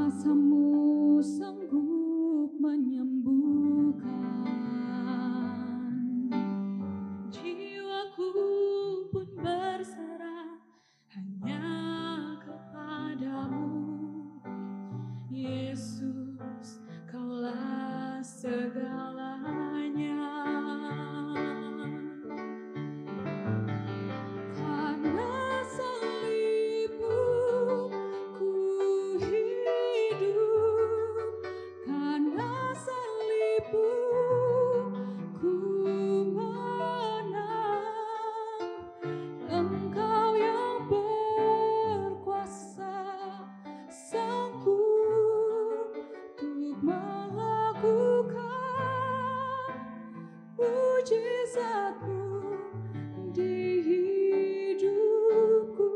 Kuasamu sanggup menyembuhkan jiwaku pun berserah hanya kepadamu. Yesus, Kaulah segalanya. Karena salibmu ku hidup, karena salibmu ku menang. Engkau yang berkuasa sanggup untuk melakukan mujizat-Mu di hidupku.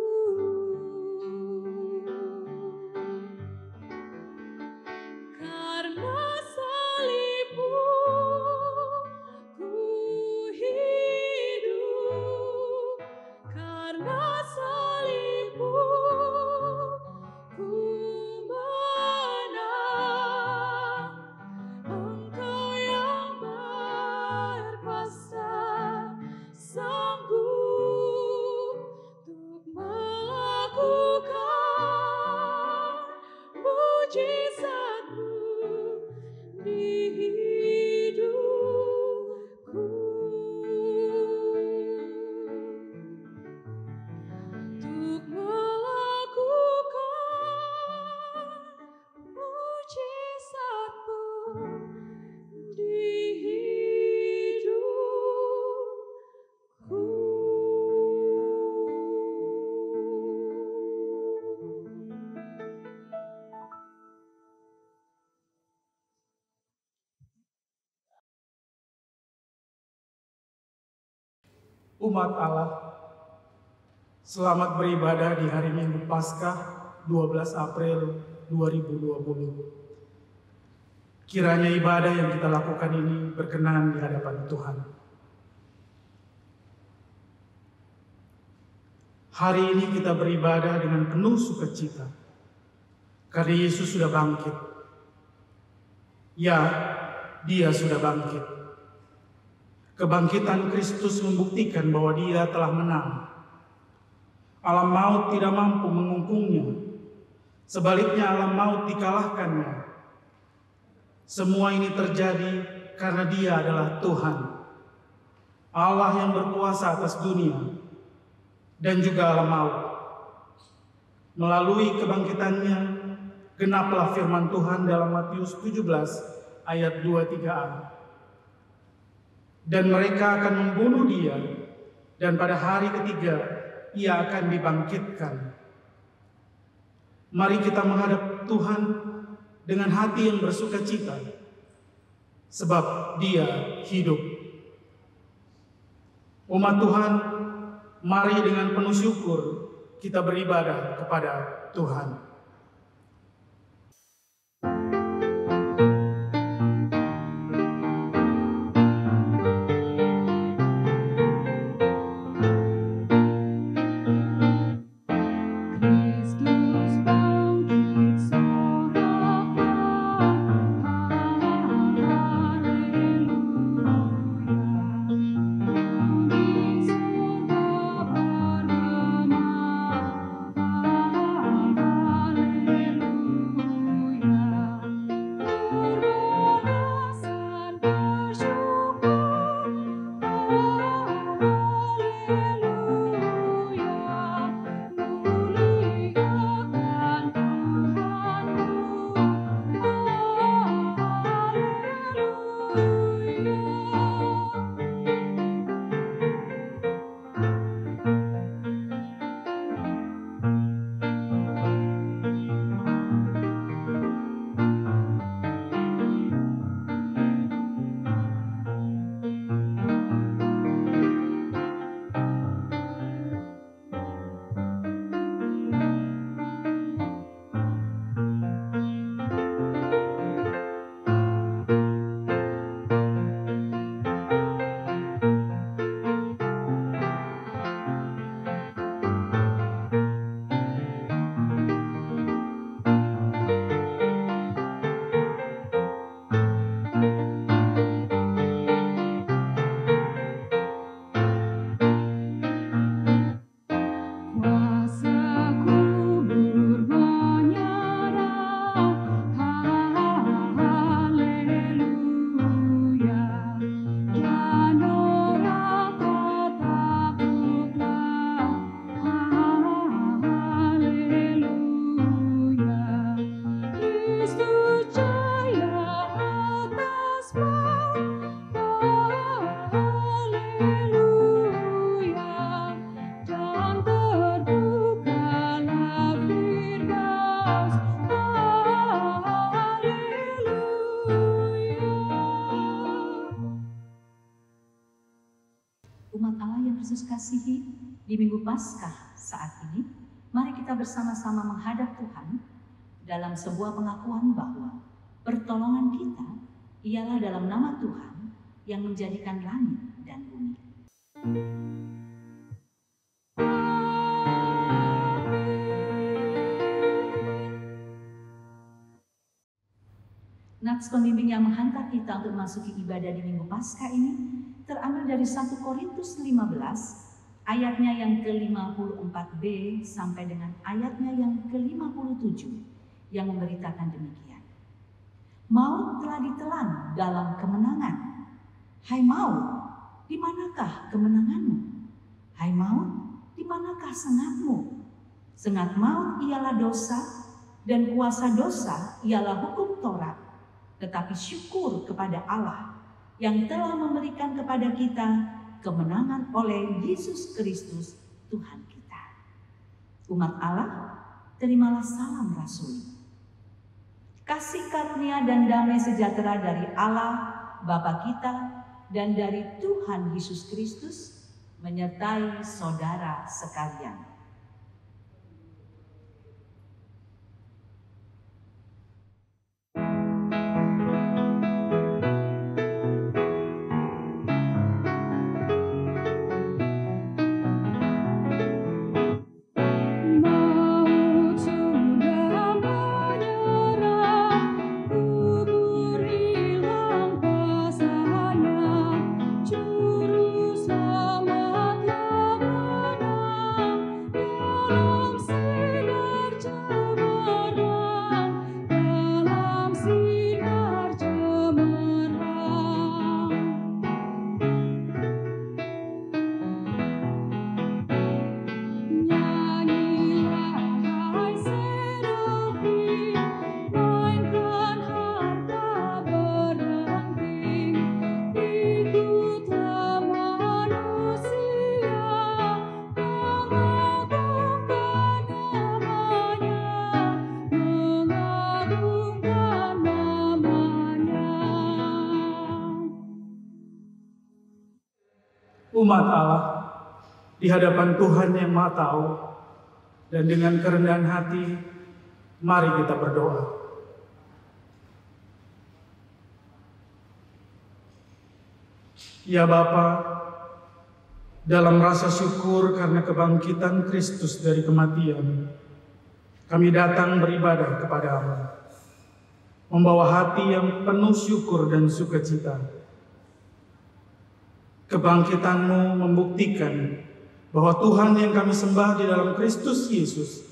Karena salibmu ku hidup, karena salibmu ku menang. Engkau yang berkuasa sanggup untuk melakukan mujizat-Mu di hidupku. Untuk melakukan mujizat-Mu di hidupku. Umat Allah, selamat beribadah di hari Minggu Paskah 12 April 2020. Kiranya ibadah yang kita lakukan ini berkenan di hadapan Tuhan. Hari ini kita beribadah dengan penuh sukacita karena Yesus sudah bangkit. Ya, Dia sudah bangkit. Kebangkitan Kristus membuktikan bahwa Dia telah menang. Alam maut tidak mampu mengungkungnya. Sebaliknya alam maut dikalahkannya. Semua ini terjadi karena Dia adalah Tuhan, Allah yang berkuasa atas dunia dan juga alam maut. Melalui kebangkitannya, genaplah firman Tuhan dalam Matius 17 ayat 23a. Dan mereka akan membunuh Dia, dan pada hari ketiga Ia akan dibangkitkan. Mari kita menghadap Tuhan dengan hati yang bersukacita, sebab Dia hidup. Umat Tuhan, mari dengan penuh syukur kita beribadah kepada Tuhan. Haleluya. kasihi, di Minggu Paskah saat ini, mari kita bersama-sama menghadap Tuhan dalam sebuah pengakuan bahwa pertolongan kita ialah dalam nama Tuhan yang menjadikan langit dan bumi. Nats pembimbing yang menghantar kita untuk memasuki ibadah di Minggu Paskah ini terambil dari 1 Korintus 15 ayatnya yang ke-54b sampai dengan ayatnya yang ke-57 yang memberitakan demikian. Maut telah ditelan dalam kemenangan. Hai maut, di manakah kemenanganmu? Hai maut, di manakah sengatmu? Sengat maut ialah dosa dan kuasa dosa ialah hukum Taurat. Tetapi syukur kepada Allah yang telah memberikan kepada kita kemenangan oleh Yesus Kristus Tuhan kita. Umat Allah, terimalah salam rasuli. Kasih karunia dan damai sejahtera dari Allah Bapa kita dan dari Tuhan Yesus Kristus menyertai saudara sekalian. Umat Allah, di hadapan Tuhan yang Maha Tahu, dan dengan kerendahan hati, mari kita berdoa. Ya Bapa, dalam rasa syukur karena kebangkitan Kristus dari kematian, kami datang beribadah kepadamu, membawa hati yang penuh syukur dan sukacita. Kebangkitan-Mu membuktikan bahwa Tuhan yang kami sembah di dalam Kristus Yesus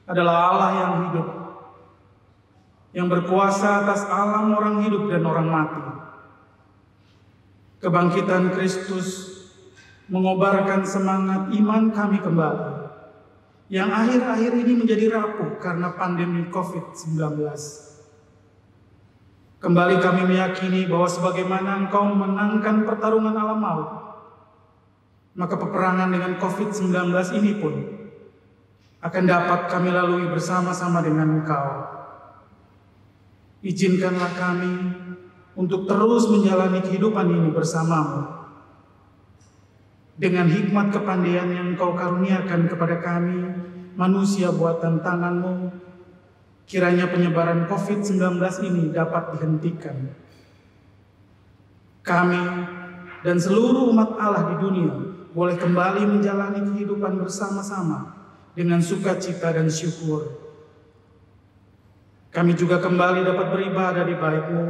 adalah Allah yang hidup, yang berkuasa atas alam orang hidup dan orang mati. Kebangkitan Kristus mengobarkan semangat iman kami kembali, yang akhir-akhir ini menjadi rapuh karena pandemi COVID-19. Kembali kami meyakini bahwa sebagaimana Engkau memenangkan pertarungan alam maut, maka peperangan dengan COVID-19 ini pun akan dapat kami lalui bersama-sama dengan Engkau. Izinkanlah kami untuk terus menjalani kehidupan ini bersama-Mu. Dengan hikmat kepandaian yang Engkau karuniakan kepada kami, manusia buatan tangan-Mu, kiranya penyebaran COVID-19 ini dapat dihentikan. Kami dan seluruh umat Allah di dunia boleh kembali menjalani kehidupan bersama-sama dengan sukacita dan syukur. Kami juga kembali dapat beribadah di bait-Mu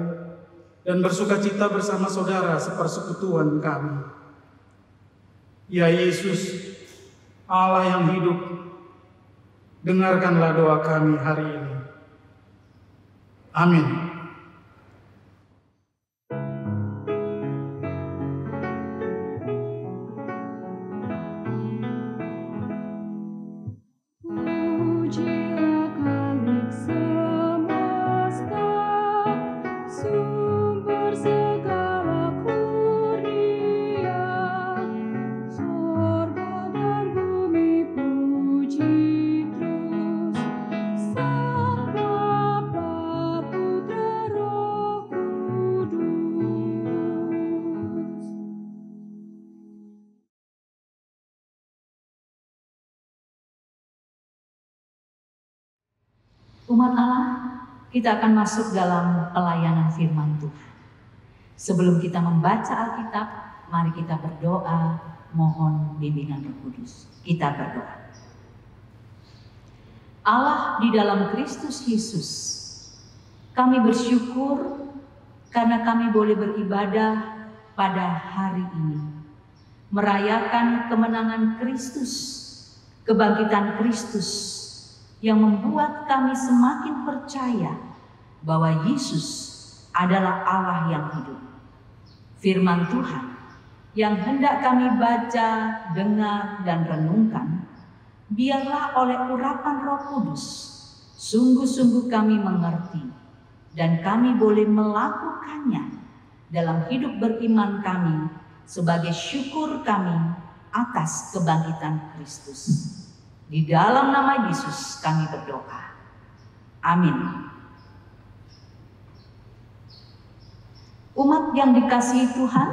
dan bersukacita bersama saudara sepersekutuan kami. Ya Yesus, Allah yang hidup, dengarkanlah doa kami hari ini. Amin. Sang Bapa, Putra Umat Allah, kita akan masuk dalam pelayanan firman Tuhan. Sebelum kita membaca Alkitab, mari kita berdoa, mohon bimbingan Roh Kudus. Kita berdoa. Allah di dalam Kristus Yesus, kami bersyukur karena kami boleh beribadah pada hari ini, merayakan kemenangan Kristus, kebangkitan Kristus yang membuat kami semakin percaya bahwa Yesus adalah Allah yang hidup. Firman Tuhan yang hendak kami baca, dengar, dan renungkan, biarlah oleh urapan Roh Kudus sungguh-sungguh kami mengerti dan kami boleh melakukannya dalam hidup beriman kami sebagai syukur kami atas kebangkitan Kristus. Di dalam nama Yesus kami berdoa. Amin. Umat yang dikasihi Tuhan,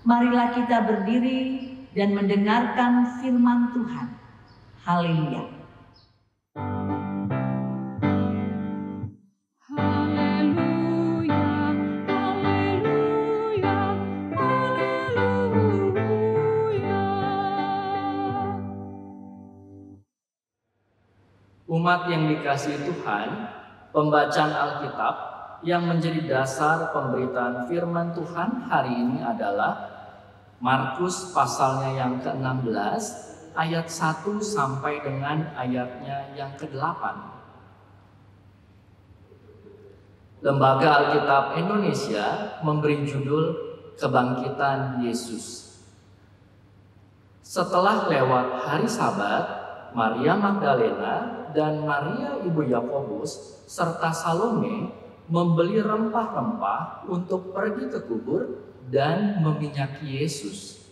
marilah kita berdiri dan mendengarkan firman Tuhan. Haleluya. Haleluya, haleluya, haleluya. Umat yang dikasihi Tuhan, pembacaan Alkitab yang menjadi dasar pemberitaan firman Tuhan hari ini adalah Markus pasalnya yang ke-16 ayat 1 sampai dengan ayatnya yang ke-8. Lembaga Alkitab Indonesia memberi judul Kebangkitan Yesus. Setelah lewat hari Sabat, Maria Magdalena dan Maria ibu Yakobus serta Salome membeli rempah-rempah untuk pergi ke kubur dan meminyaki Yesus.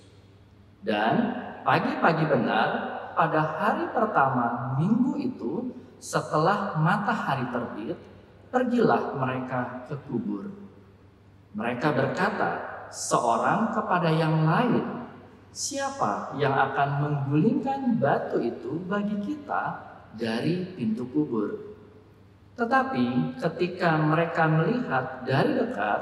Dan pagi-pagi benar pada hari pertama minggu itu, setelah matahari terbit, pergilah mereka ke kubur. Mereka berkata seorang kepada yang lain, "Siapa yang akan menggulingkan batu itu bagi kita dari pintu kubur?" Tetapi ketika mereka melihat dari dekat,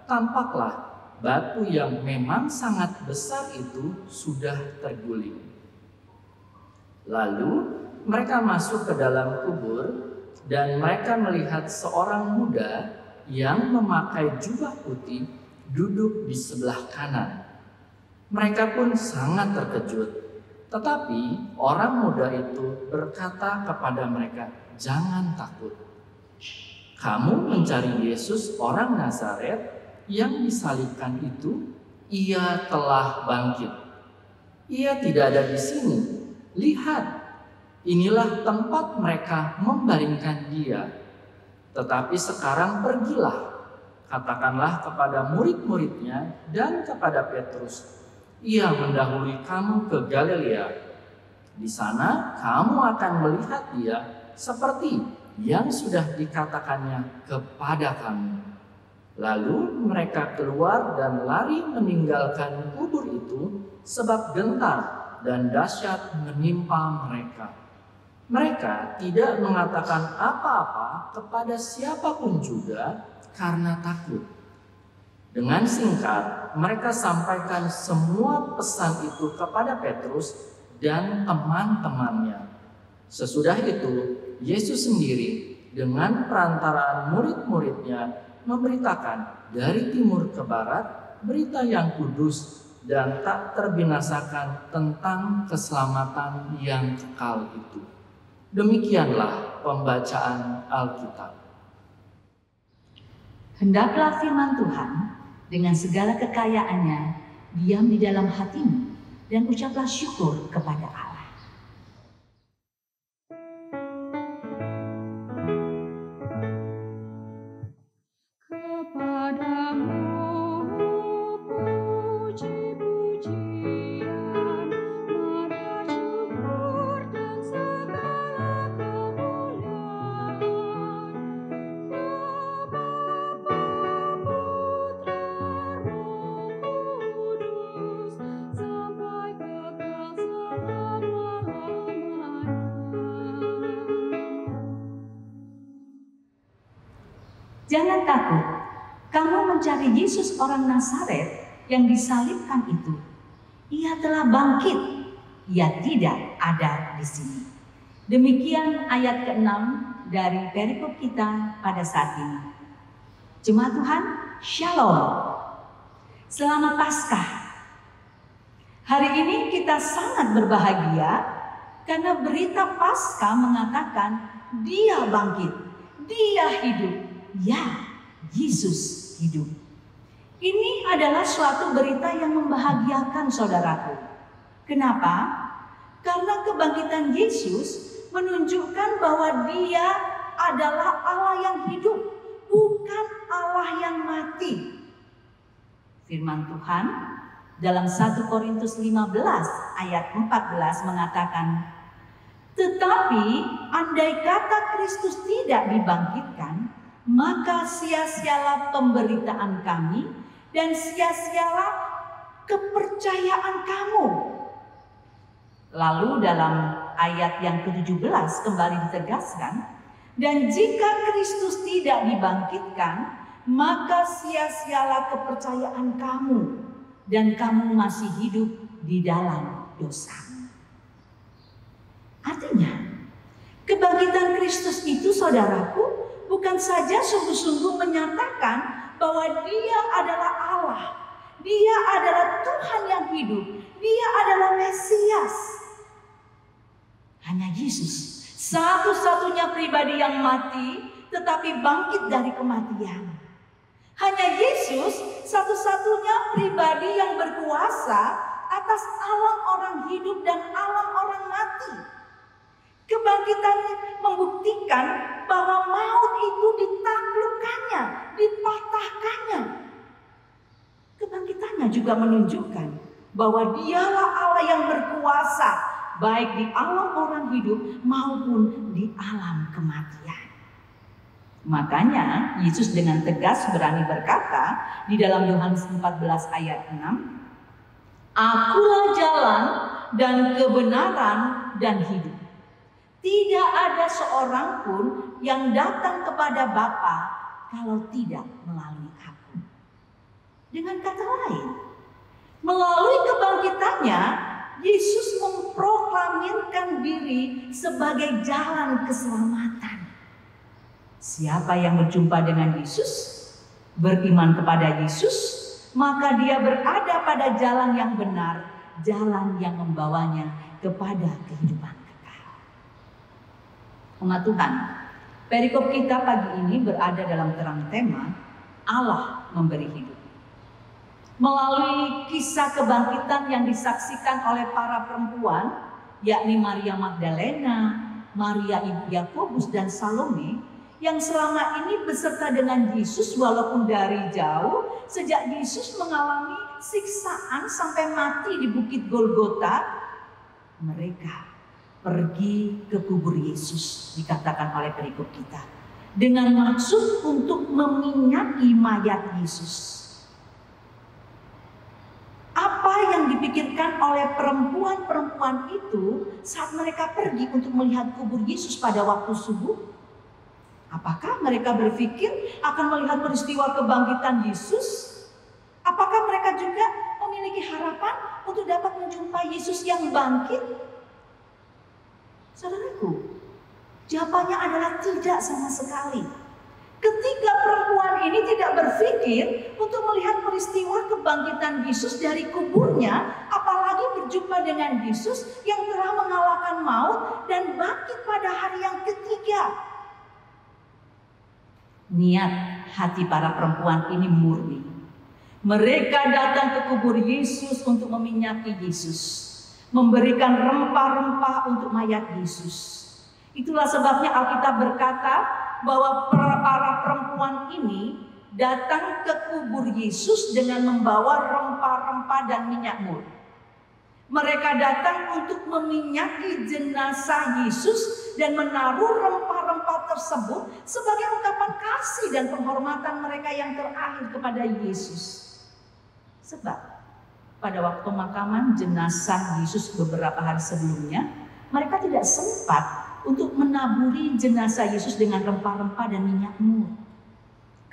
tampaklah batu yang memang sangat besar itu sudah terguling. Lalu mereka masuk ke dalam kubur dan mereka melihat seorang muda yang memakai jubah putih duduk di sebelah kanan. Mereka pun sangat terkejut. Tetapi orang muda itu berkata kepada mereka, "Jangan takut. Kamu mencari Yesus orang Nazaret yang disalibkan itu. Ia telah bangkit. Ia tidak ada di sini. Lihat, inilah tempat mereka membaringkan dia. Tetapi sekarang pergilah, katakanlah kepada murid-muridnya dan kepada Petrus, ia mendahului kamu ke Galilea. Di sana kamu akan melihat dia seperti yang sudah dikatakannya kepada kamu." Lalu mereka keluar dan lari meninggalkan kubur itu sebab gentar dan dahsyat menimpa mereka. Mereka tidak mengatakan apa-apa kepada siapapun juga karena takut. Dengan singkat, mereka sampaikan semua pesan itu kepada Petrus dan teman-temannya. Sesudah itu, Yesus sendiri dengan perantaraan murid-muridnya memberitakan dari timur ke barat berita yang kudus dan tak terbinasakan tentang keselamatan yang kekal itu. Demikianlah pembacaan Alkitab. Hendaklah firman Tuhan dengan segala kekayaannya diam di dalam hatimu dan ucaplah syukur kepada Allah. Sampai kekal selalu. Jangan takut, kamu mencari Yesus orang Nazaret yang disalibkan itu. Ia telah bangkit, ia tidak ada di sini. Demikian ayat ke-6 dari perikop kita pada saat ini. Jemaat Tuhan, Shalom. Selamat Paskah. Hari ini kita sangat berbahagia karena berita Paskah mengatakan Dia bangkit, Dia hidup. Ya, Yesus hidup. Ini adalah suatu berita yang membahagiakan saudaraku. Kenapa? Karena kebangkitan Yesus menunjukkan bahwa Dia adalah Allah yang hidup, bukan Allah yang mati. Firman Tuhan dalam 1 Korintus 15 ayat 14 mengatakan, tetapi andai kata Kristus tidak dibangkitkan, maka sia-sialah pemberitaan kami dan sia-sialah kepercayaan kamu. Lalu dalam ayat yang ke-17 kembali ditegaskan, dan jika Kristus tidak dibangkitkan, maka sia-sialah kepercayaan kamu dan kamu masih hidup di dalam dosa. Artinya, kebangkitan Kristus itu saudaraku bukan saja sungguh-sungguh menyatakan bahwa Dia adalah Allah, Dia adalah Tuhan yang hidup, Dia adalah Mesias. Hanya Yesus, satu-satunya pribadi yang mati tetapi bangkit dari kematian. Hanya Yesus, satu-satunya pribadi yang berkuasa atas alam orang hidup dan alam orang mati. Kebangkitannya membuktikan bahwa maut itu ditaklukkannya, dipatahkannya. Kebangkitannya juga menunjukkan bahwa Dialah Allah yang berkuasa baik di alam orang hidup maupun di alam kematian. Makanya Yesus dengan tegas berani berkata di dalam Yohanes 14 ayat 6, Akulah jalan dan kebenaran dan hidup. Tidak ada seorang pun yang datang kepada Bapa kalau tidak melalui aku. Dengan kata lain, melalui kebangkitannya, Yesus memproklamirkan diri sebagai jalan keselamatan. Siapa yang berjumpa dengan Yesus, beriman kepada Yesus, maka dia berada pada jalan yang benar, jalan yang membawanya kepada kehidupan kekal. Umat Tuhan, perikop kita pagi ini berada dalam terang tema Allah memberi hidup. Melalui kisah kebangkitan yang disaksikan oleh para perempuan, yakni Maria Magdalena, Maria Ibu Yakobus dan Salome, yang selama ini beserta dengan Yesus walaupun dari jauh, sejak Yesus mengalami siksaan sampai mati di Bukit Golgota, mereka pergi ke kubur Yesus, dikatakan oleh perikop kita, dengan maksud untuk meminyaki mayat Yesus. Apa yang dipikirkan oleh perempuan-perempuan itu saat mereka pergi untuk melihat kubur Yesus pada waktu subuh? Apakah mereka berpikir akan melihat peristiwa kebangkitan Yesus? Apakah mereka juga memiliki harapan untuk dapat menjumpai Yesus yang bangkit? Saudaraku, jawabannya adalah tidak sama sekali. Ketika perempuan ini tidak berpikir untuk melihat peristiwa kebangkitan Yesus dari kuburnya, apalagi berjumpa dengan Yesus yang telah mengalahkan maut dan bangkit pada hari yang ketiga. Niat hati para perempuan ini murni. Mereka datang ke kubur Yesus untuk meminyaki Yesus, memberikan rempah-rempah untuk mayat Yesus. Itulah sebabnya Alkitab berkata bahwa para perempuan ini datang ke kubur Yesus dengan membawa rempah-rempah dan minyak mur. Mereka datang untuk meminyaki jenazah Yesus dan menaruh rempah-rempah tersebut sebagai ungkapan kasih dan penghormatan mereka yang terakhir kepada Yesus. Sebab pada waktu pemakaman jenazah Yesus beberapa hari sebelumnya, mereka tidak sempat untuk menaburi jenazah Yesus dengan rempah-rempah dan minyak mur.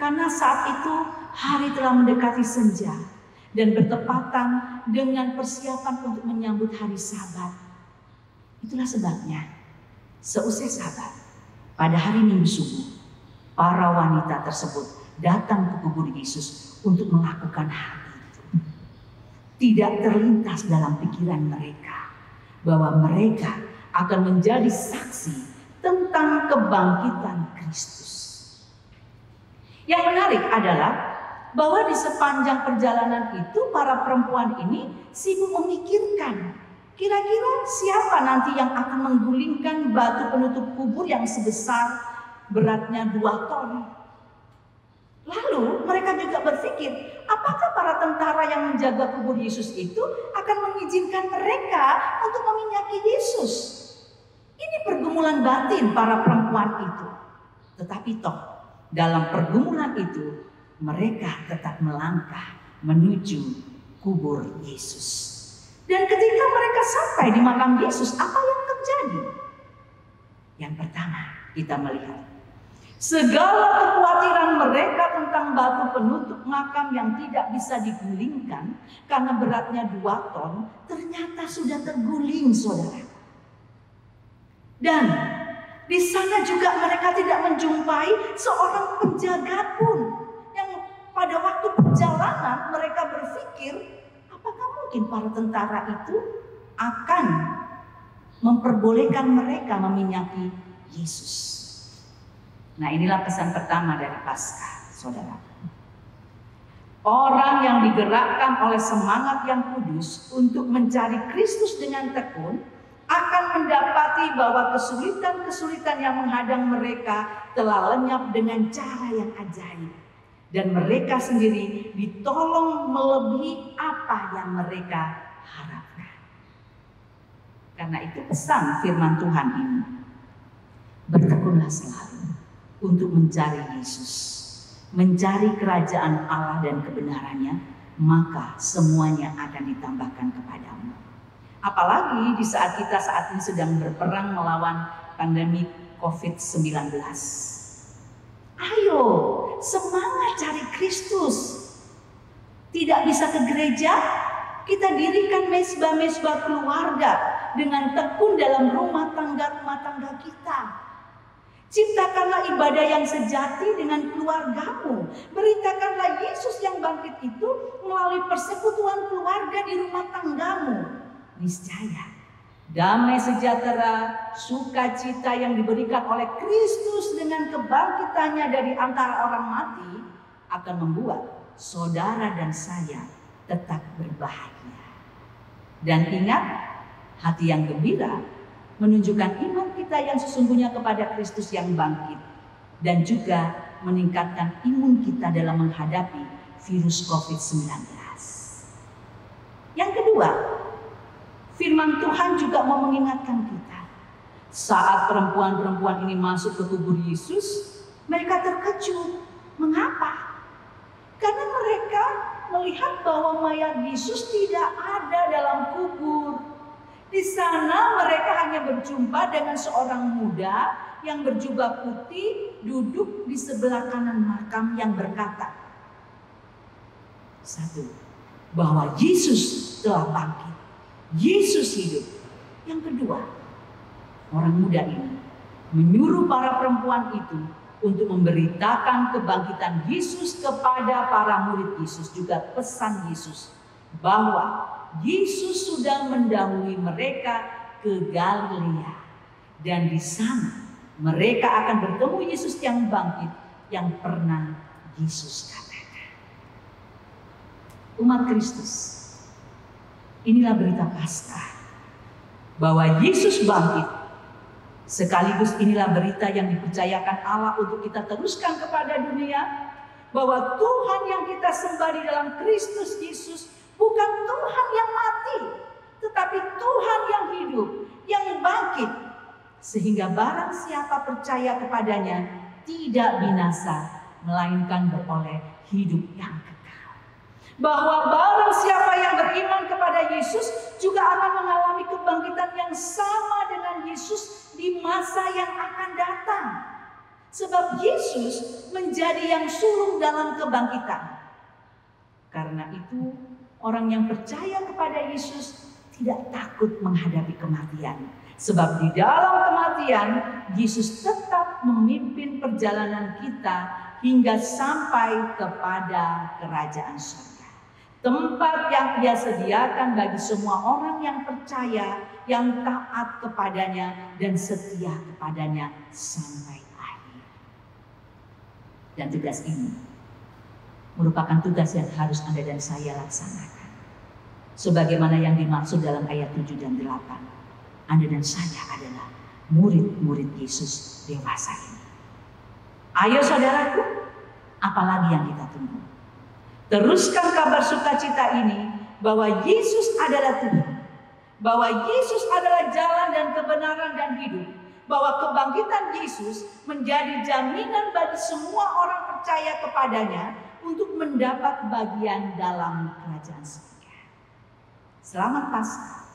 Karena saat itu hari telah mendekati senja dan bertepatan dengan persiapan untuk menyambut hari Sabat. Itulah sebabnya seusai Sabat, pada hari Minggu subuh, para wanita tersebut datang ke kubur Yesus untuk melakukan hal itu. Tidak terlintas dalam pikiran mereka bahwa mereka akan menjadi saksi tentang kebangkitan Kristus. Yang menarik adalah bahwa di sepanjang perjalanan itu para perempuan ini sibuk memikirkan kira-kira siapa nanti yang akan menggulingkan batu penutup kubur yang sebesar beratnya 2 ton. Lalu mereka juga berpikir, apakah para tentara yang menjaga kubur Yesus itu akan mengizinkan mereka untuk meminyaki Yesus? Ini pergumulan batin para perempuan itu. Tetapi toh dalam pergumulan itu mereka tetap melangkah menuju kubur Yesus. Dan ketika mereka sampai di makam Yesus, apa yang terjadi? Yang pertama, kita melihat segala kekhawatiran mereka tentang batu penutup makam yang tidak bisa digulingkan karena beratnya 2 ton, ternyata sudah terguling, saudara. Dan di sana juga mereka tidak menjumpai seorang penjaga pun yang pada waktu perjalanan mereka berpikir, apakah mungkin para tentara itu akan memperbolehkan mereka meminyaki Yesus? Nah, inilah pesan pertama dari Paskah, saudara. Orang yang digerakkan oleh semangat yang kudus untuk mencari Kristus dengan tekun akan mendapati bahwa kesulitan-kesulitan yang menghadang mereka telah lenyap dengan cara yang ajaib. Dan mereka sendiri ditolong melebihi apa yang mereka harapkan. Karena itu pesan firman Tuhan ini. Bertekunlah selalu untuk mencari Yesus. Mencari kerajaan Allah dan kebenarannya, maka semuanya akan ditambahkan kepadamu. Apalagi di saat kita saat ini sedang berperang melawan pandemi COVID-19. Ayo, semangat cari Kristus. Tidak bisa ke gereja? Kita dirikan mezbah-mezbah keluarga dengan tekun dalam rumah tangga kita. Ciptakanlah ibadah yang sejati dengan keluargamu. Beritakanlah Yesus yang bangkit itu melalui persekutuan keluarga di rumah tanggamu. Niscaya damai sejahtera, sukacita yang diberikan oleh Kristus dengan kebangkitannya dari antara orang mati akan membuat saudara dan saya tetap berbahagia. Dan ingat, hati yang gembira menunjukkan iman kita yang sesungguhnya kepada Kristus yang bangkit dan juga meningkatkan imun kita dalam menghadapi virus COVID-19. Yang kedua, firman Tuhan juga mau mengingatkan kita. Saat perempuan-perempuan ini masuk ke kubur Yesus, mereka terkejut. Mengapa? Karena mereka melihat bahwa mayat Yesus tidak ada dalam kubur. Di sana mereka hanya berjumpa dengan seorang muda yang berjubah putih duduk di sebelah kanan makam yang berkata, satu, bahwa Yesus telah bangkit. Yesus hidup. Yang kedua, orang muda ini menyuruh para perempuan itu untuk memberitakan kebangkitan Yesus kepada para murid Yesus, juga pesan Yesus bahwa Yesus sudah mendahului mereka ke Galilea dan di sana mereka akan bertemu Yesus yang bangkit yang pernah Yesus katakan. Umat Kristus, inilah berita Paskah bahwa Yesus bangkit. Sekaligus inilah berita yang dipercayakan Allah untuk kita teruskan kepada dunia, bahwa Tuhan yang kita sembah di dalam Kristus Yesus bukan Tuhan yang mati, tetapi Tuhan yang hidup, yang bangkit, sehingga barang siapa percaya kepadanya tidak binasa, melainkan beroleh hidup yang kekal. Bahwa barang siapa yang beriman kepada Yesus juga akan mengalami kebangkitan yang sama dengan Yesus di masa yang akan datang. Sebab Yesus menjadi yang sulung dalam kebangkitan. Karena itu, orang yang percaya kepada Yesus tidak takut menghadapi kematian. Sebab di dalam kematian, Yesus tetap memimpin perjalanan kita hingga sampai kepada kerajaan surga. Tempat yang Ia sediakan bagi semua orang yang percaya, yang taat kepadanya dan setia kepadanya sampai akhir. Dan tugas ini merupakan tugas yang harus Anda dan saya laksanakan. Sebagaimana yang dimaksud dalam ayat 7 dan 8. Anda dan saya adalah murid-murid Yesus dewasa ini. Ayo saudaraku, apalagi yang kita tunggu? Teruskan kabar sukacita ini bahwa Yesus adalah Tuhan, bahwa Yesus adalah jalan dan kebenaran dan hidup, bahwa kebangkitan Yesus menjadi jaminan bagi semua orang percaya kepadanya untuk mendapat bagian dalam kerajaan surga. Selamat Paskah.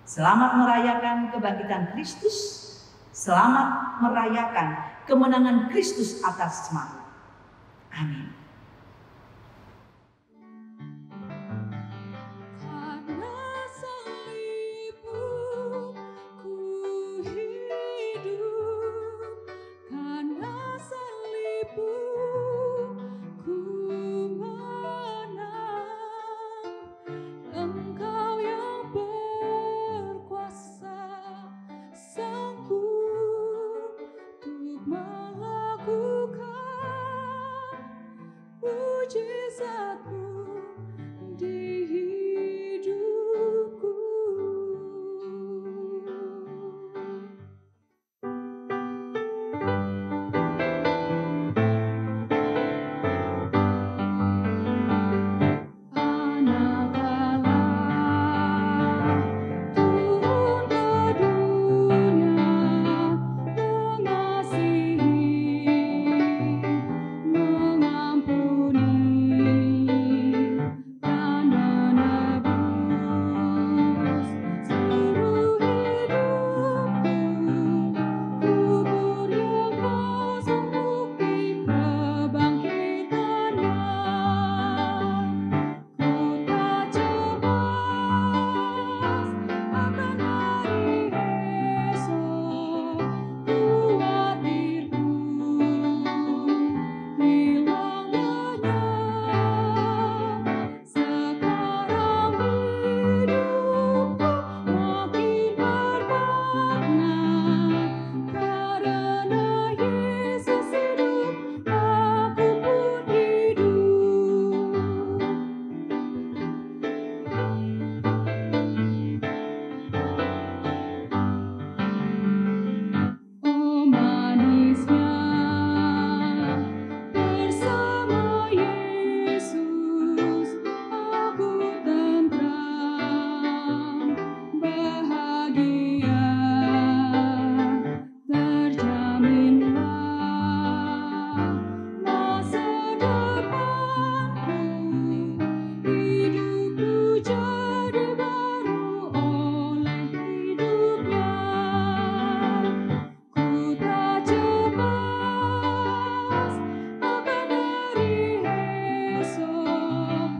Selamat merayakan kebangkitan Kristus. Selamat merayakan kemenangan Kristus atas maut. Amin. Karena salibmu ku hidup, karena salibmu ku menang. Engkau yang berkuasa, sanggup untuk melakukan mujizatmu di hidupku. Anak Allah turun ke dunia, mengasihi, mengampuni, dan menebus seluruh hidupku. Kubur yang kosong bukti kebangkitannya. Ku tak cemas akan hari esok, khawatir pun hilang lenyap. Sekarang hidupku makin bermakna, karena Yesus hidup, aku pun hidup. Oh manisnya bersama Yesus, aku tentram, bahagia, terjaminlah masa depanku. Hidupku jadi baru oleh hidupnya. Ku tak cemas akan hari esok,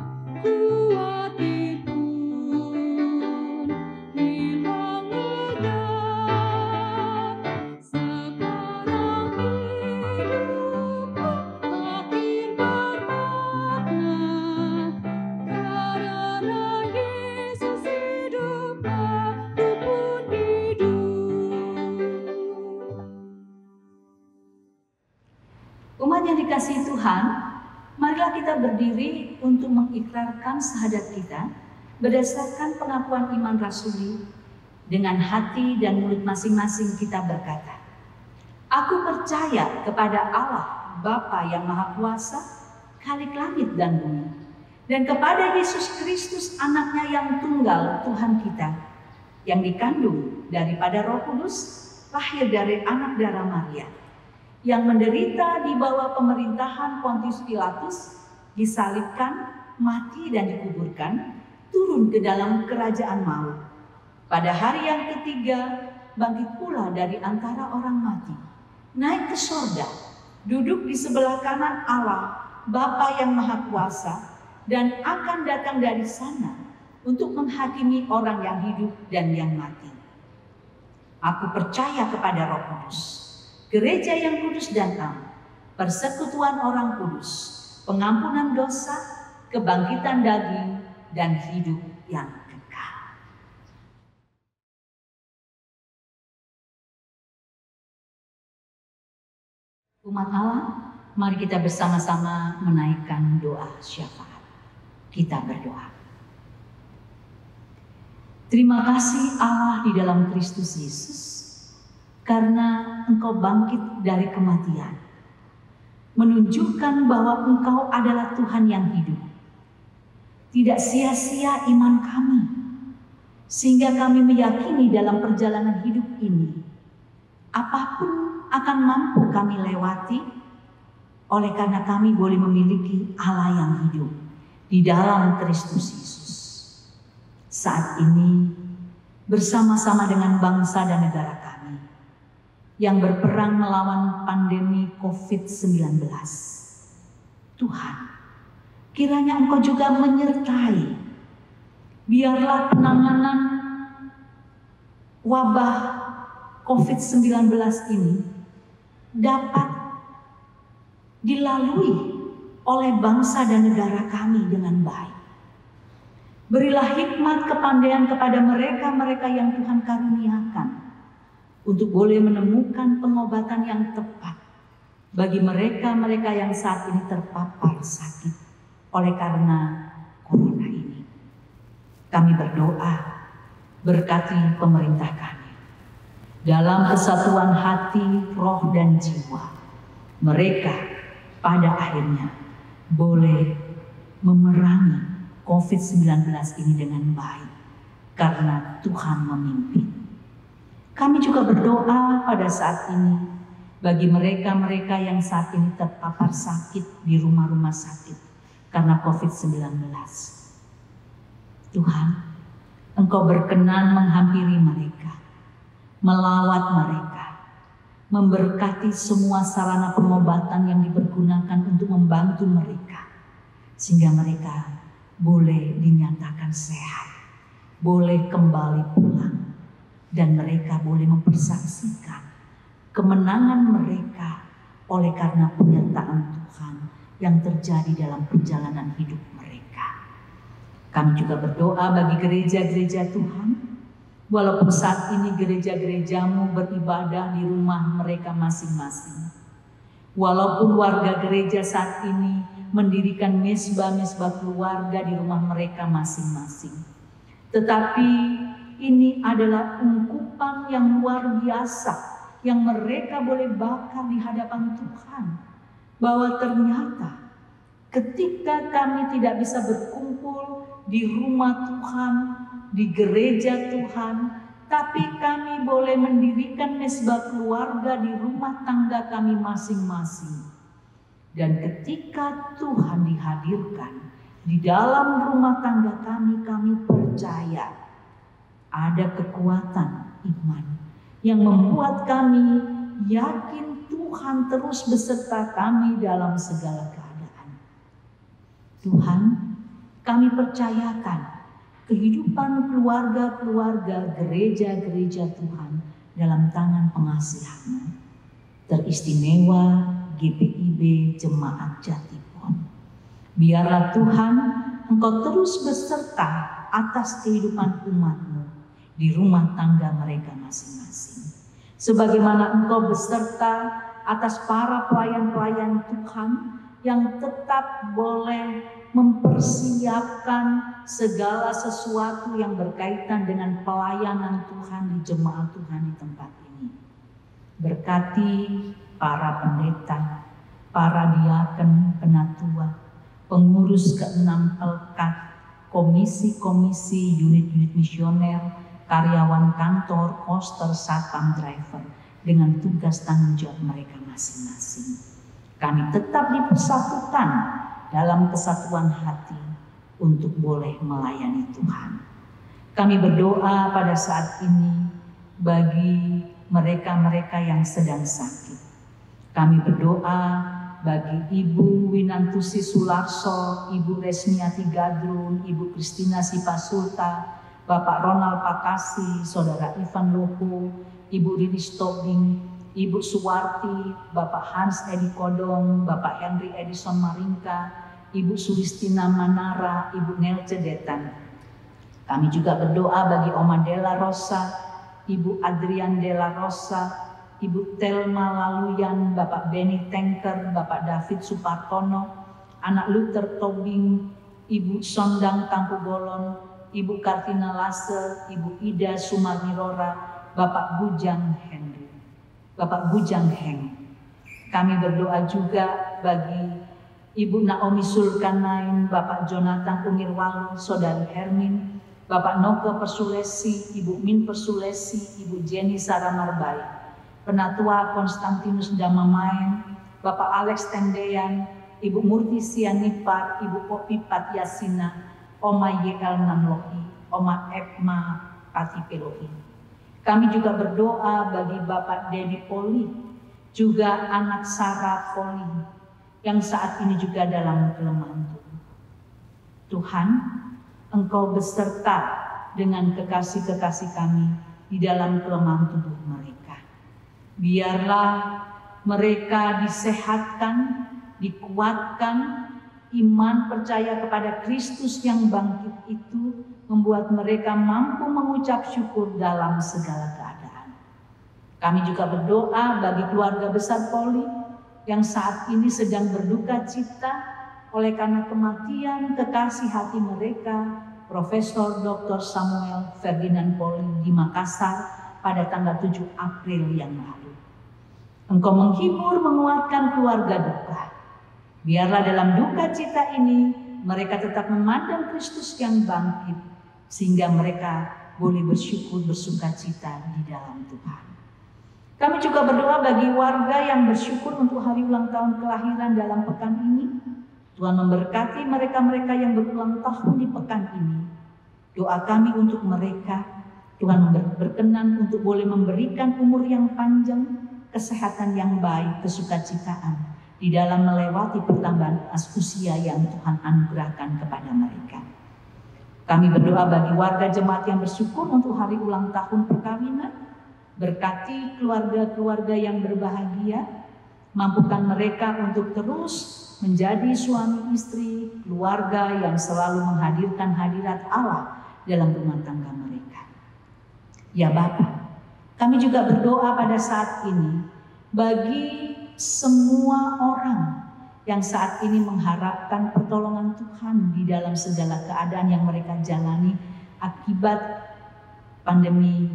khawatir pun hilang lenyap. Sekarang hidupku makin bermakna, karena Yesus hidup, aku pun hidup. Umat yang dikasihi Tuhan, marilah kita berdiri untuk mengikrarkan syahadat kita berdasarkan pengakuan iman rasuli. Dengan hati dan mulut masing-masing kita berkata, aku percaya kepada Allah Bapa yang Maha Kuasa, Khalik langit dan bumi, dan kepada Yesus Kristus anaknya yang tunggal Tuhan kita, yang dikandung daripada Roh Kudus, lahir dari anak darah Maria, yang menderita di bawah pemerintahan Pontius Pilatus, disalibkan, mati dan dikuburkan, turun ke dalam kerajaan maut. Pada hari yang ketiga, bangkit pula dari antara orang mati, naik ke sorga, duduk di sebelah kanan Allah, Bapa yang Maha Kuasa, dan akan datang dari sana untuk menghakimi orang yang hidup dan yang mati. Aku percaya kepada Roh Kudus, gereja yang kudus dan am, persekutuan orang kudus, pengampunan dosa, kebangkitan daging, dan hidup yang kekal. Umat Allah, mari kita bersama-sama menaikkan doa syafaat. Kita berdoa. Terima kasih Allah di dalam Kristus Yesus, karena Engkau bangkit dari kematian, menunjukkan bahwa Engkau adalah Tuhan yang hidup. Tidak sia-sia iman kami, sehingga kami meyakini dalam perjalanan hidup ini, apapun akan mampu kami lewati, oleh karena kami boleh memiliki Allah yang hidup di dalam Kristus Yesus. Saat ini, bersama-sama dengan bangsa dan negara kami yang berperang melawan pandemi COVID-19, Tuhan, kiranya Engkau juga menyertai. Biarlah penanganan wabah COVID-19 ini dapat dilalui oleh bangsa dan negara kami dengan baik. Berilah hikmat kepandaian kepada mereka-mereka yang Tuhan karuniakan untuk boleh menemukan pengobatan yang tepat bagi mereka-mereka yang saat ini terpapar sakit oleh karena corona ini. Kami berdoa, berkati pemerintah kami dalam kesatuan hati, roh, dan jiwa. Mereka pada akhirnya boleh memerangi COVID-19 ini dengan baik karena Tuhan memimpin. Kami juga berdoa pada saat ini bagi mereka-mereka yang saat ini terpapar sakit di rumah-rumah sakit karena COVID-19. Tuhan, Engkau berkenan menghampiri mereka, melawat mereka, memberkati semua sarana pengobatan yang dipergunakan untuk membantu mereka, sehingga mereka boleh dinyatakan sehat, boleh kembali pulang, dan mereka boleh mempersaksikan kemenangan mereka oleh karena penyertaan Tuhan yang terjadi dalam perjalanan hidup mereka. Kami juga berdoa bagi gereja-gereja Tuhan, walaupun saat ini gereja-gerejamu beribadah di rumah mereka masing-masing. Walaupun warga gereja saat ini mendirikan mezbah-mezbah keluarga di rumah mereka masing-masing. Tetapi ini adalah ungkupan yang luar biasa yang mereka boleh bakar di hadapan Tuhan. Bahwa ternyata ketika kami tidak bisa berkumpul di rumah Tuhan, di gereja Tuhan, tapi kami boleh mendirikan mezbah keluarga di rumah tangga kami masing-masing. Dan ketika Tuhan dihadirkan di dalam rumah tangga kami, kami percaya ada kekuatan iman yang membuat kami yakin Tuhan terus beserta kami dalam segala keadaan. Tuhan, kami percayakan kehidupan keluarga-keluarga gereja-gereja Tuhan dalam tangan pengasihan-Mu. Teristimewa GPIB Jemaat Jatipon. Biarlah Tuhan, Engkau terus beserta atas kehidupan umat-Mu di rumah tangga mereka masing-masing. Sebagaimana Engkau beserta atas para pelayan-pelayan Tuhan yang tetap boleh mempersiapkan segala sesuatu yang berkaitan dengan pelayanan Tuhan di jemaat Tuhan di tempat ini. Berkati para pendeta, para diaken, penatua, pengurus ke-6 Pelkat, komisi-komisi, unit-unit misioner, karyawan kantor, koster, satpam, driver, dengan tugas tanggung jawab mereka masing-masing. Kami tetap dipersatukan dalam kesatuan hati untuk boleh melayani Tuhan. Kami berdoa pada saat ini bagi mereka-mereka yang sedang sakit. Kami berdoa bagi Ibu Winantusi Sularso, Ibu Resmiati Gadrun, Ibu Kristina Sipasulta, Bapak Ronald Pakasi, Saudara Ivan Loho, Ibu Riris Tobing, Ibu Suwarti, Bapak Hans Edi Kodong, Bapak Henry Edison Maringka, Ibu Sulistina Manara, Ibu Nelce Detan. Kami juga berdoa bagi Oma Della Rosa, Ibu Adrian Della Rosa, Ibu Telma Laluyan, Bapak Beni Tengker, Bapak David Supartono, Anak Luther Tobing, Ibu Sondang Tangkubolon, Ibu Kartina Lase, Ibu Ida Sumarnirora, Bapak Bujang Henry, Bapak Bujang Heng. Kami berdoa juga bagi Ibu Naomi Sulkanain, Bapak Jonathan Unirwalu, Saudari Hermin, Bapak Noke Persulesi, Ibu Min Persulesi, Ibu Jenny Saranarbai, Penatua Konstantinus Damamain, Bapak Alex Tendean, Ibu Murti Sianipar, Ibu Popi Patiasina, Oma Y.L. Nanlohi, Oma Epma Patipelohi. Kami juga berdoa bagi Bapak Dedi Poli, juga anak Sarah Poli, yang saat ini juga dalam kelemahan tubuh. Tuhan, Engkau beserta dengan kekasih-kekasih kami di dalam kelemahan tubuh mereka. Biarlah mereka disehatkan, dikuatkan, iman percaya kepada Kristus yang bangkit itu membuat mereka mampu mengucap syukur dalam segala keadaan. Kami juga berdoa bagi keluarga besar Poli yang saat ini sedang berduka cita oleh karena kematian kekasih hati mereka, Profesor Dr. Samuel Ferdinand Poli di Makassar pada tanggal 7 April yang lalu. Engkau menghibur, menguatkan keluarga duka. Biarlah dalam duka cita ini mereka tetap memandang Kristus yang bangkit sehingga mereka boleh bersyukur bersuka cita di dalam Tuhan. Kami juga berdoa bagi warga yang bersyukur untuk hari ulang tahun kelahiran dalam pekan ini. Tuhan memberkati mereka-mereka yang berulang tahun di pekan ini. Doa kami untuk mereka, Tuhan berkenan untuk boleh memberikan umur yang panjang, kesehatan yang baik, kesukacitaan di dalam melewati pertambahan usia yang Tuhan anugerahkan kepada mereka. Kami berdoa bagi warga jemaat yang bersyukur untuk hari ulang tahun perkawinan. Berkati keluarga-keluarga yang berbahagia, mampukan mereka untuk terus menjadi suami istri, keluarga yang selalu menghadirkan hadirat Allah dalam rumah tangga mereka. Ya Bapa, kami juga berdoa pada saat ini bagi semua orang yang saat ini mengharapkan pertolongan Tuhan di dalam segala keadaan yang mereka jalani akibat pandemi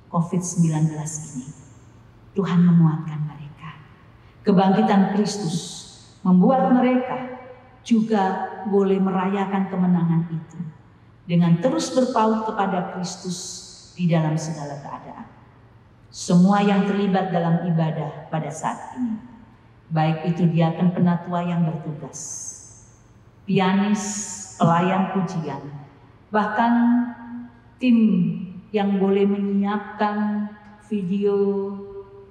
COVID-19 ini. Tuhan menguatkan mereka. Kebangkitan Kristus membuat mereka juga boleh merayakan kemenangan itu dengan terus berpaut kepada Kristus di dalam segala keadaan. Semua yang terlibat dalam ibadah pada saat ini, baik itu diaken penatua yang bertugas, pianis, pelayan pujian, bahkan tim yang boleh menyiapkan video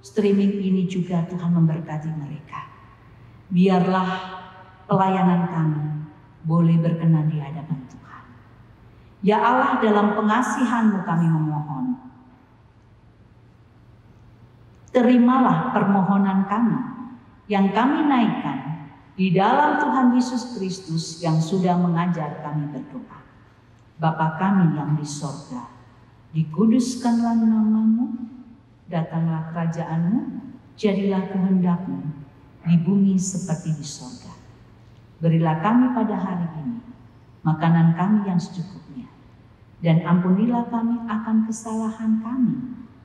streaming ini juga Tuhan memberkati mereka. Biarlah pelayanan kami boleh berkenan di hadapan Tuhan. Ya Allah, dalam pengasihan-Mu kami memohon, terimalah permohonan kami yang kami naikkan di dalam Tuhan Yesus Kristus yang sudah mengajar kami berdoa. Bapa kami yang di sorga, dikuduskanlah nama-Mu, datanglah kerajaan-Mu, jadilah kehendak-Mu di bumi seperti di sorga. Berilah kami pada hari ini makanan kami yang secukupnya, dan ampunilah kami akan kesalahan kami,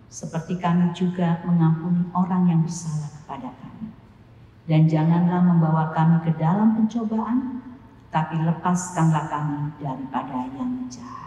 seperti kami juga mengampuni orang yang bersalah kepada kami. Dan janganlah membawa kami ke dalam pencobaan, tapi lepaskanlah kami daripada yang jahat.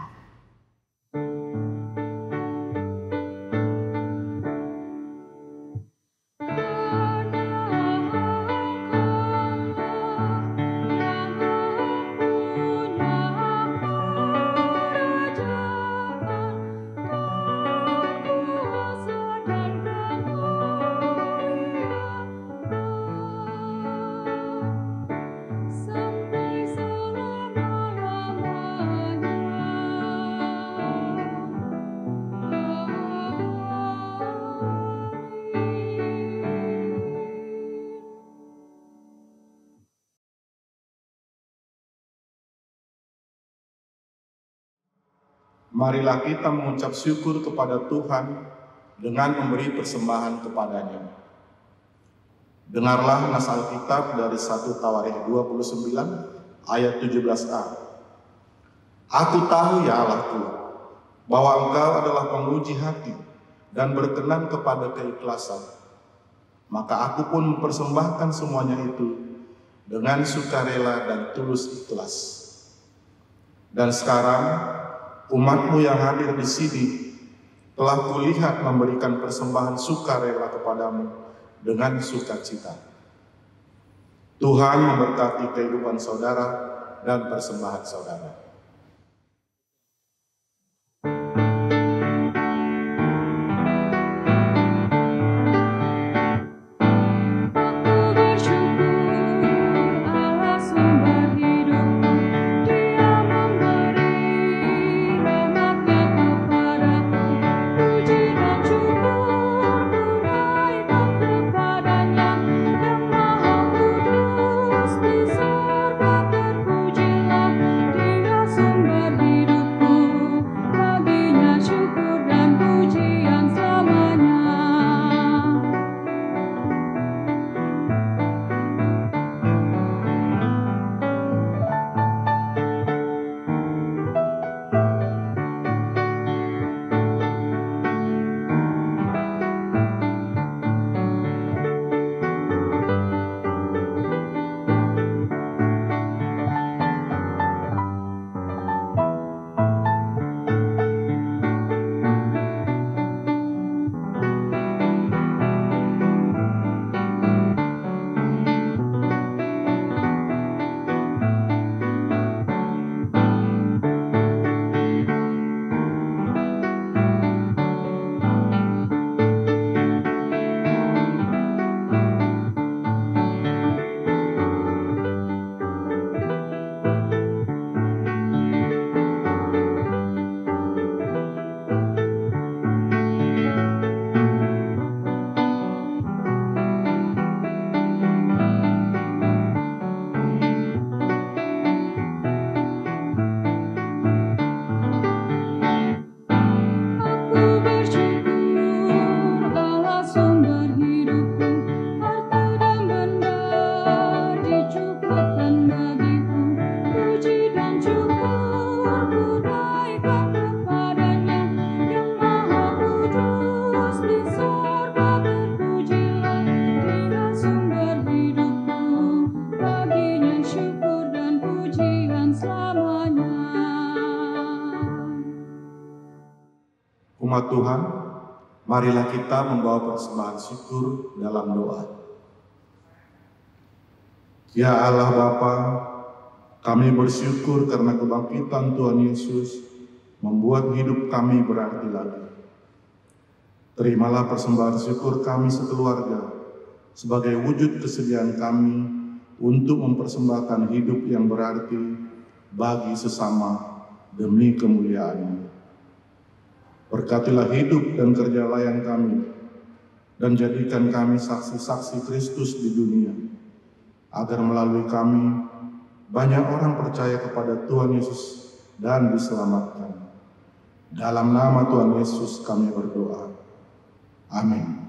marilah kita mengucap syukur kepada Tuhan dengan memberi persembahan kepadanya. Dengarlah nas Alkitab dari 1 Tawarikh 29 ayat 17a. Aku tahu ya Allahku, bahwa Engkau adalah penguji hati dan berkenan kepada keikhlasan. Maka aku pun mempersembahkan semuanya itu dengan sukarela dan tulus ikhlas. Dan sekarang umatmu yang hadir di sini telah kulihat memberikan persembahan sukarela kepadamu dengan sukacita. Tuhan memberkati kehidupan saudara dan persembahan saudara. Umat Tuhan, marilah kita membawa persembahan syukur dalam doa. Ya Allah Bapa, kami bersyukur karena kebangkitan Tuhan Yesus membuat hidup kami berarti lagi. Terimalah persembahan syukur kami sekeluarga sebagai wujud kesediaan kami untuk mempersembahkan hidup yang berarti bagi sesama demi kemuliaan-Mu. Berkatilah hidup dan kerja layan kami, dan jadikan kami saksi-saksi Kristus di dunia, agar melalui kami banyak orang percaya kepada Tuhan Yesus dan diselamatkan. Dalam nama Tuhan Yesus kami berdoa. Amin.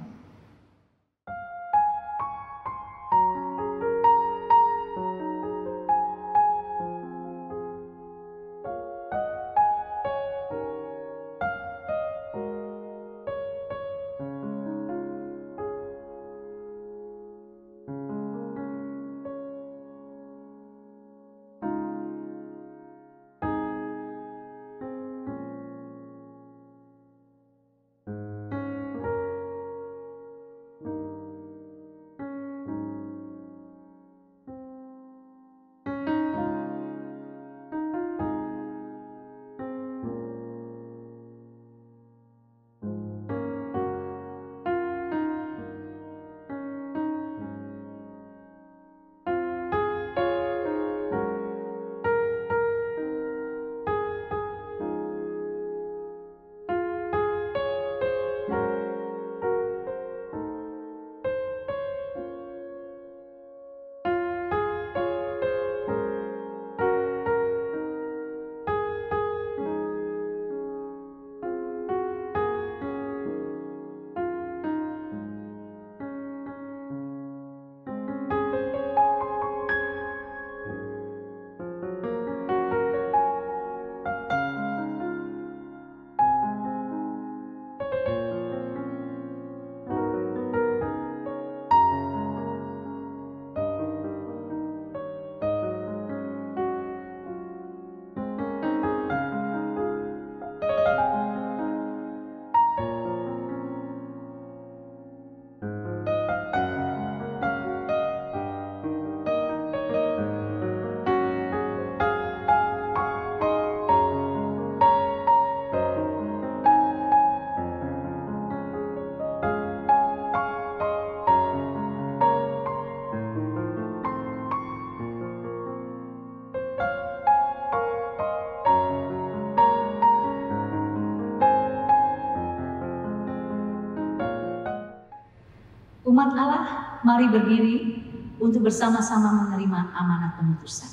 Umat Allah, mari berdiri untuk bersama-sama menerima amanat pemutusan.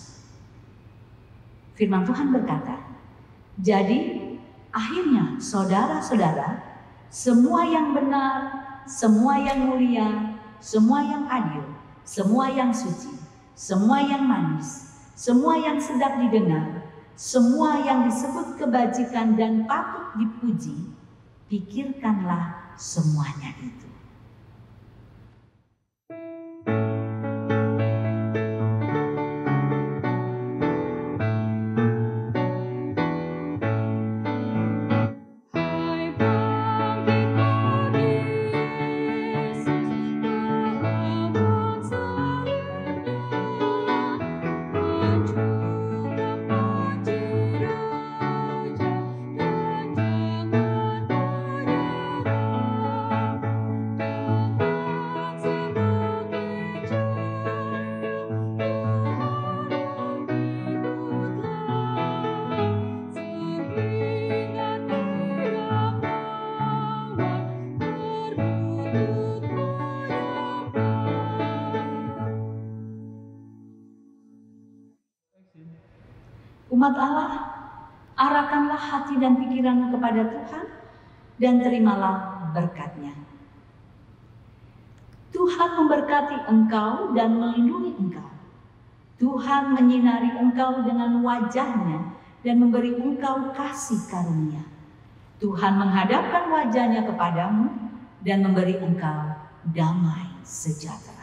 Firman Tuhan berkata, jadi akhirnya saudara-saudara, semua yang benar, semua yang mulia, semua yang adil, semua yang suci, semua yang manis, semua yang sedap didengar, semua yang disebut kebajikan dan patut dipuji, pikirkanlah semuanya itu. Hai bangkit pagi Yesus, pahlawan salibnya, ajukan puji Raja dan jangan menyerah. Dengan sebangkit cahaya Tuhan yang ikutlah, sehingga tiap lawan berlutut menyembah. Umat Allah, arahkanlah hati dan pikiranmu kepada Tuhan dan terimalah berkat-Nya. Tuhan memberkati engkau dan melindungi engkau. Tuhan menyinari engkau dengan wajah-Nya dan memberi engkau kasih karunia. Tuhan menghadapkan wajah-Nya kepadamu dan memberi engkau damai sejahtera.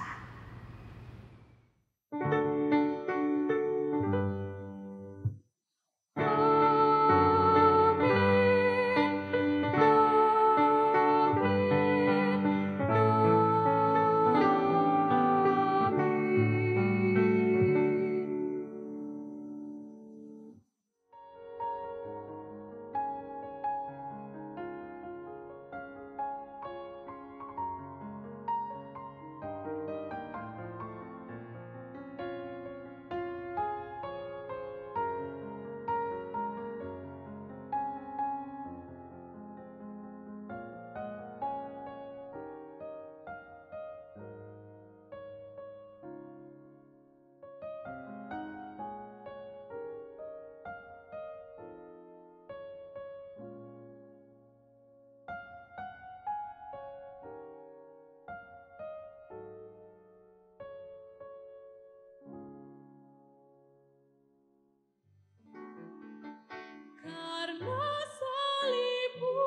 Karena salibmu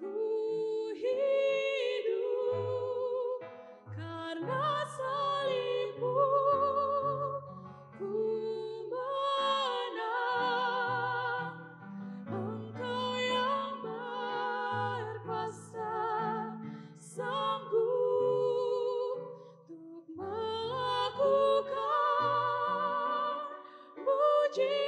ku hidup, karena salibmu ku menang. Engkau yang berkuasa sanggup untuk melakukan mujizat.